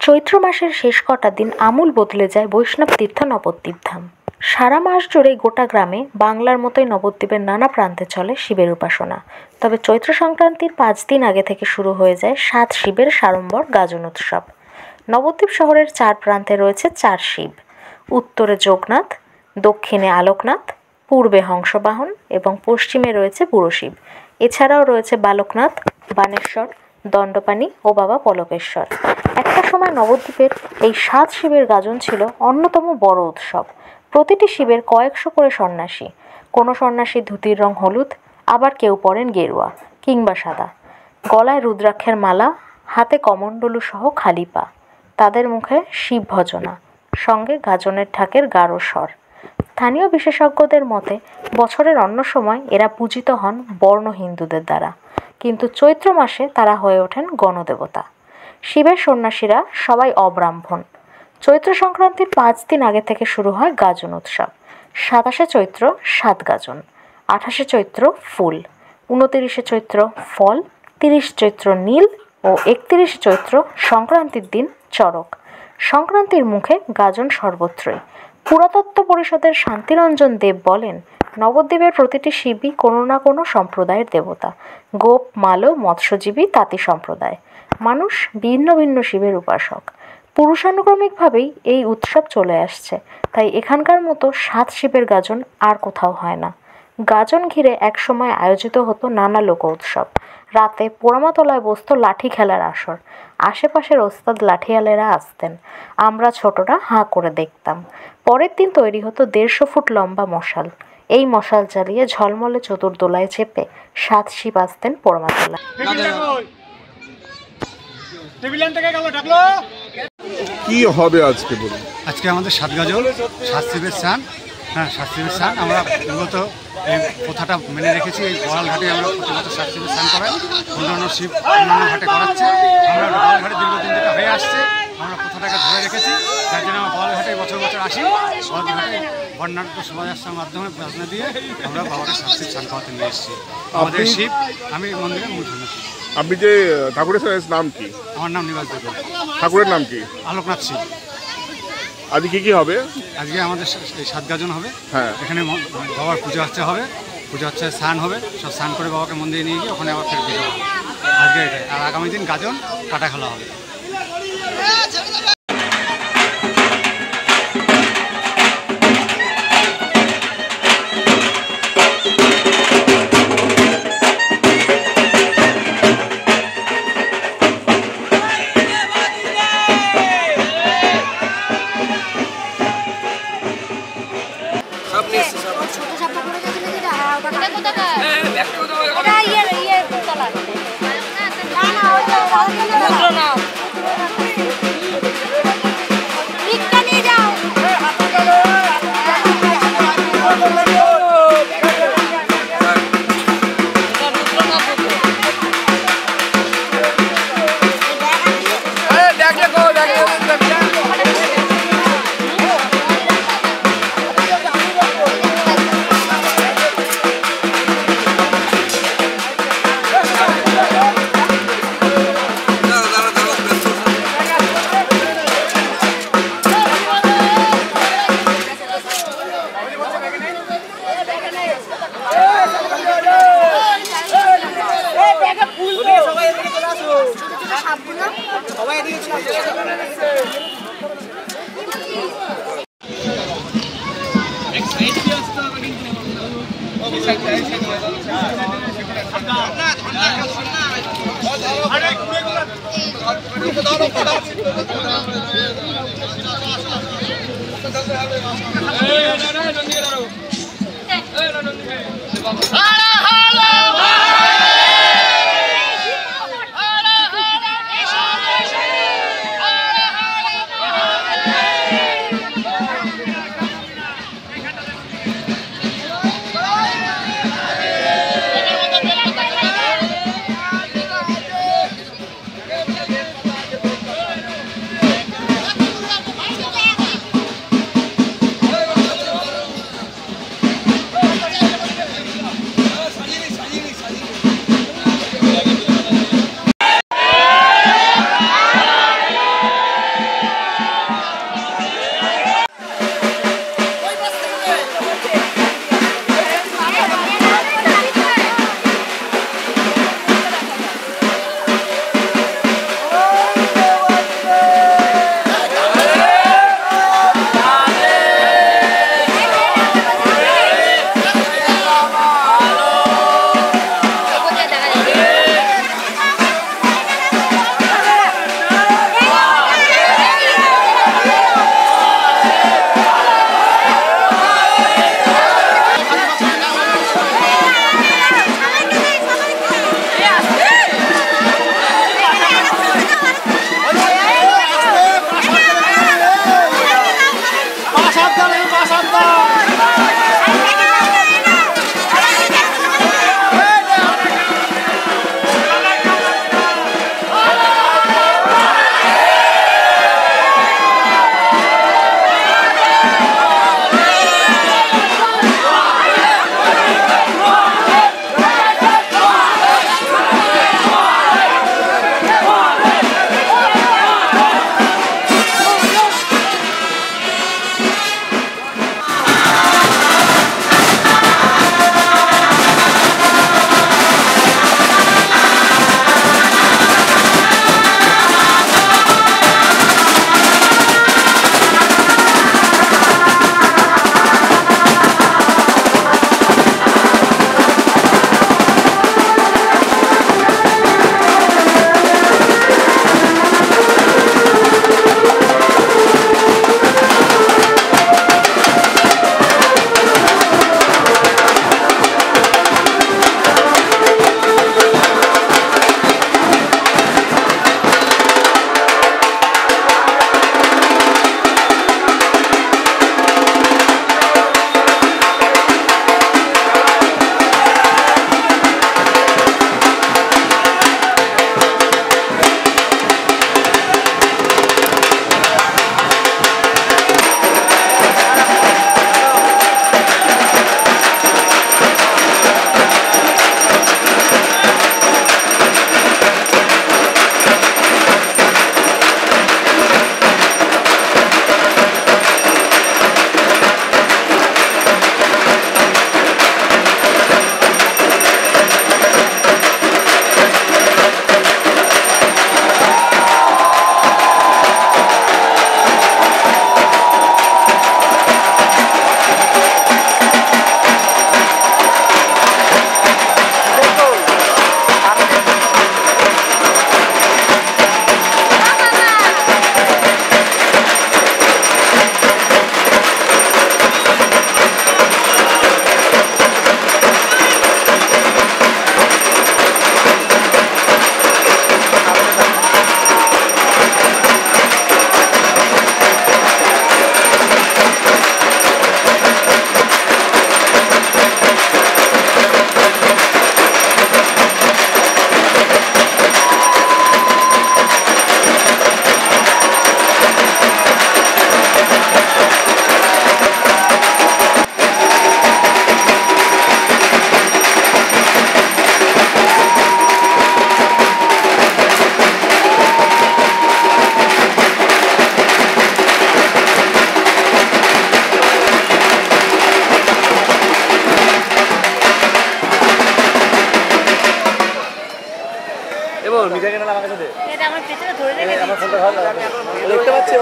চৈত্র মাসের শেষ কটা দিন আমূল বদলে যায় বৈষ্ণব তীর্থ নবদ্বীপ ধাম। সারা মাস জুড়ে গোটা গ্রামে বাংলার মতোই নবদ্বীপের নানা প্রান্তে চলে শিবের উপাসনা। তবে চৈত্র সংক্রান্তির 5 দিন আগে থেকে শুরু হয়ে যায় 7 শিবের সাড়ম্বর গাজন উৎসব। নবদ্বীপ শহরের 4 প্রান্তে রয়েছে 4 শিব। উত্তরে যোগনাথ, দক্ষিণে আলোকনাথ, পূর্বে হংসবাহন এবং পশ্চিমে রয়েছে বুড়ো শিব। এছাড়াও রয়েছে বালকনাথ, বানেশ্বর, দণ্ডপাণি ও বাবা পলকেশ্বর। একটা সময় নবদ্বীপের এই 7 শিবের গাজন ছিল অন্যতম বড় উৎসব। প্রতিটি শিবের কয়েকশো করে সন্ন্যাসী। কোনো সন্ন্যাসী ধুতির রং হলুদ, আবার কেউ পরেন গেরুয়া কিংবা সাদা। গলায় রুদ্রাক্ষের মালা, হাতে কমণ্ডলু সহ খালি পা। তাদের মুখে শিব ভজনা, সঙ্গে গাজনের ঢাকের গাঢ় স্বর। স্থানীয় বিশেষজ্ঞদের মতে বছরের অন্য সময় এরা পূজিত হন বর্ণ হিন্দুদের দ্বারা, কিন্তু চৈত্র মাসে তারা হয়ে ওঠেন গণদেবতা। শিবের সন্ন্যাসীরা সবাই অব্রাহ্মণ। চৈত্র সংক্রান্তির 5 দিন আগে থেকে শুরু হয় গাজন উৎসব। 27শে চৈত্র 7 গাজন, 28শে চৈত্র ফুল, 29শে চৈত্র ফল, 30 চৈত্র নীল ও 31শে চৈত্র সংক্রান্তির দিন চড়ক। সংক্রান্তির মুখে গাজন সর্বত্রই। পুরাতত্ত্ব পরিষদের শান্তিরঞ্জন দেব বলেন, নবদ্বীপের প্রতিটি শিবই কোনো না কোনো সম্প্রদায়ের দেবতা। গোপ, মালো, মৎস্যজীবী, তাঁতি সম্প্রদায়। মানুষ ভিন্ন ভিন্ন শিবের উপাসক। পুরুষানুক্রমিকভাবেই এই উৎসব চলে আসছে, তাই এখানকার মতো 7 শিবের গাজন আর কোথাও হয় না। গাজন ঘিরে একসময় আয়োজিত হতো নানা লোক উৎসব। রাতে পোড়ামাতলায় বসত লাঠি খেলার আসর। আশেপাশের ওস্তাদ লাঠিয়ালেরা আসতেন, আমরা ছোটরা হাঁ করে দেখতাম। পরের দিন তৈরি হতো 150 ফুট লম্বা মশাল। এই মশাল জ্বালিয়ে ঝলমলে চতুর্দোলায় চেপে 7 শিব আসতেন পোড়ামাতলায়। কি হবে আজকে বলুন? আজকে আমাদের 7 গাজন, 7 শিবের স্নান। হ্যাঁ, 7 শিবের স্নান আমরা মূলত এই প্রথাটা মেনে রেখেছি। এই বড়াল ঘাটে আমরা প্রতি বছর 7 শিবের স্নান করাই। অন্যান্য শিব অন্যান্য ঘাটে করাচ্ছে। আমরা বড়াল ঘাটে দীর্ঘদিন যেটা হয়ে আসছে, আমরা প্রথাটাকে ধরে রেখেছি। যার জন্য আমরা বড়াল ঘাটে বছর বছর আসি। বড়াল ঘাটে বর্ণাঢ্য শোভাযাত্রার মাধ্যমে প্রার্থনা দিয়ে আমরা বাবাকে 7 শিব স্নান করাতে নিয়ে এসেছি। আমাদের শিব, আমি মন্দিরের মূল সন্ন্যাসী। আপনি যে ঠাকুরের নাম কি? আমার নাম নিবাস দেব। ঠাকুরের নাম কি? আলোকনাথ শিব। আজকে কি কি হবে? আজকে আমাদের 7 গাজন হবে। হ্যাঁ, এখানে বাবার পূজা আর্চা হবে। পূজা আর্চা স্নান হবে। সব স্নান করে বাবাকে মন্দিরে নিয়ে গিয়ে ওখানে আবার ফেরত দিতে হবে। আজকে এটাই। আর আগামী দিন গাজন কাটা খেলা হবে। এটা আমার পেছনে ধরে রেখে দেখতে পাচ্ছ